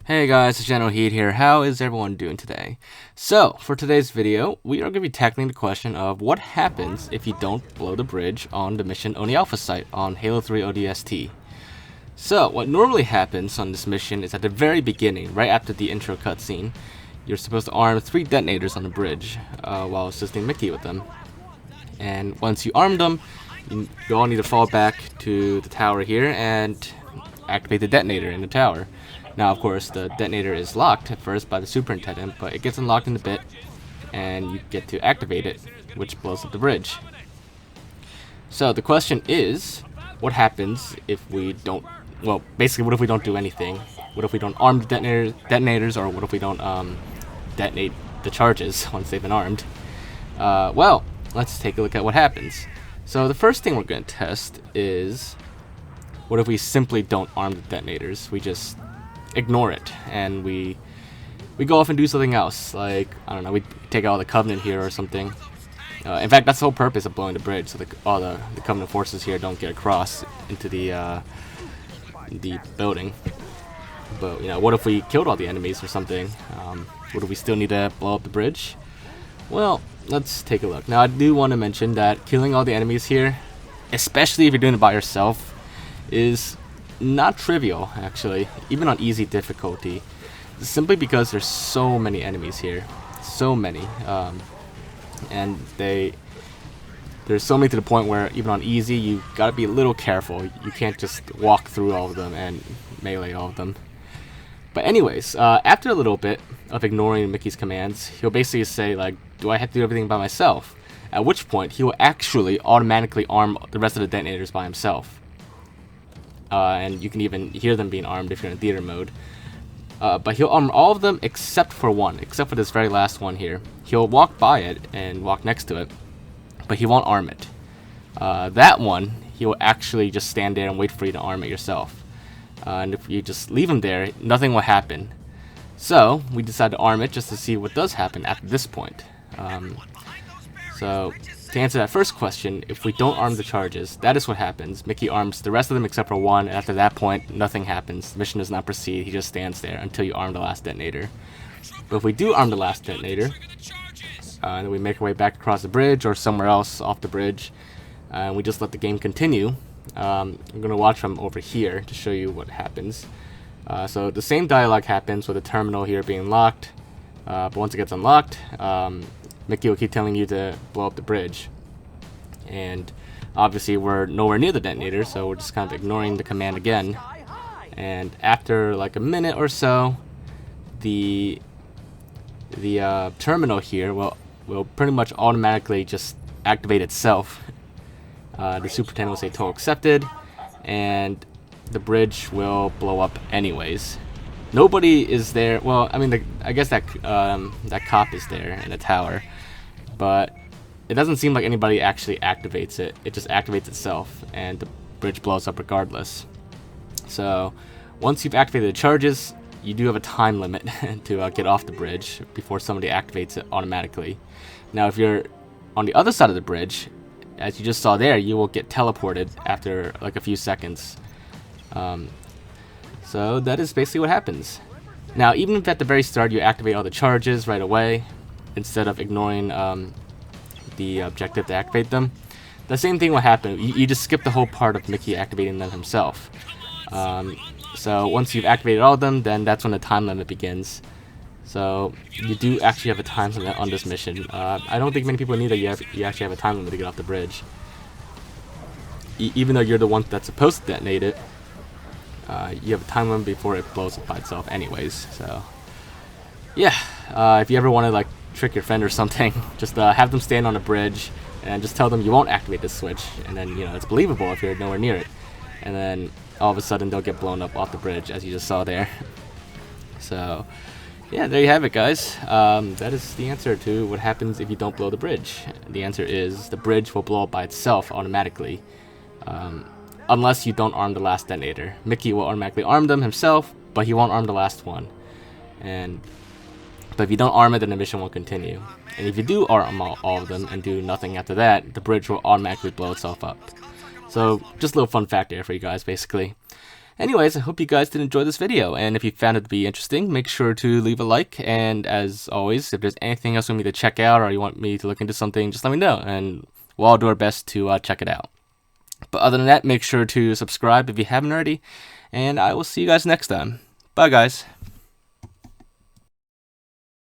Hey guys, it's Generalkidd here. How is everyone doing today? So, for today's video, we are going to be tackling the question of what happens if you don't blow the bridge on the mission ONI Alpha Site on Halo 3 ODST. So, what normally happens on this mission is at the very beginning, right after the intro cutscene, you're supposed to arm 3 detonators on the bridge while assisting Mickey with them. And once you arm them, you all need to fall back to the tower here and activate the detonator in the tower. Now, of course, the detonator is locked at first by the superintendent, but it gets unlocked in a bit, and you get to activate it, which blows up the bridge. So the question is, what happens if we don't, well, basically, what if we don't do anything? What if we don't arm the detonators, or what if we don't detonate the charges once they've been armed? Well, let's take a look at what happens. So the first thing we're going to test is, what if we simply don't arm the detonators? We just ignore it and we go off and do something else, like, I don't know, we take out the Covenant here or something. In fact, that's the whole purpose of blowing the bridge, so all the Covenant forces here don't get across into the building. But, you know, what if we killed all the enemies or something? Would we still need to blow up the bridge? Well, let's take a look. Now, I do want to mention that killing all the enemies here, especially if you're doing it by yourself, is not trivial, actually, even on easy difficulty, simply because there's so many enemies here, so many, and there's so many to the point where even on easy you gotta be a little careful. You can't just walk through all of them and melee all of them. But anyways, after a little bit of ignoring Mickey's commands, he'll basically say, like, do I have to do everything by myself? At which point he will actually automatically arm the rest of the detonators by himself. And you can even hear them being armed if you're in theater mode. But he'll arm all of them except for one, except for this very last one here. He'll walk by it and walk next to it, but he won't arm it. That one, he'll actually just stand there and wait for you to arm it yourself. And if you just leave him there, nothing will happen. So, we decided to arm it just to see what does happen after this point. So, to answer that first question, if we don't arm the charges, that is what happens. Mickey arms the rest of them except for one, and after that point, nothing happens. The mission does not proceed, he just stands there until you arm the last detonator. But if we do arm the last detonator, and then we make our way back across the bridge, or somewhere else off the bridge, and we just let the game continue, I'm going to watch from over here to show you what happens. So the same dialogue happens with the terminal here being locked, but once it gets unlocked, Mickey will keep telling you to blow up the bridge. And obviously we're nowhere near the detonator, so we're just kind of ignoring the command again. And after like a minute or so, the terminal here will pretty much automatically just activate itself. The superintendent will say total accepted, and the bridge will blow up anyways. Nobody is there. Well, I mean, I guess that cop is there in the tower, but it doesn't seem like anybody actually activates it. It just activates itself, and the bridge blows up regardless. So, once you've activated the charges, you do have a time limit to get off the bridge before somebody activates it automatically. Now, if you're on the other side of the bridge, as you just saw there, you will get teleported after like a few seconds. So that is basically what happens. Now, even if at the very start you activate all the charges right away, instead of ignoring the objective to activate them, the same thing will happen. You just skip the whole part of Mickey activating them himself. So once you've activated all of them, then that's when the time limit begins. So you do actually have a time limit on this mission. I don't think many people need that you actually have a time limit to get off the bridge. Even though you're the one that's supposed to detonate it, you have a time limit before it blows up by itself anyways. So yeah, if you ever want to like trick your friend or something, just have them stand on a bridge and just tell them you won't activate this switch, and then, you know, it's believable if you're nowhere near it, and then all of a sudden they'll get blown up off the bridge, as you just saw there. So yeah, there you have it, guys. That is the answer to what happens if you don't blow the bridge. The answer is the bridge will blow up by itself automatically, unless you don't arm the last detonator. Mickey will automatically arm them himself, but he won't arm the last one. But if you don't arm it, then the mission will continue. And if you do arm all of them and do nothing after that, the bridge will automatically blow itself up. So just a little fun fact there for you guys, basically. Anyways, I hope you guys did enjoy this video, and if you found it to be interesting, make sure to leave a like, and as always, if there's anything else you want me to check out or you want me to look into something, just let me know, and we'll all do our best to check it out. But other than that, make sure to subscribe if you haven't already, and I will see you guys next time. Bye, guys.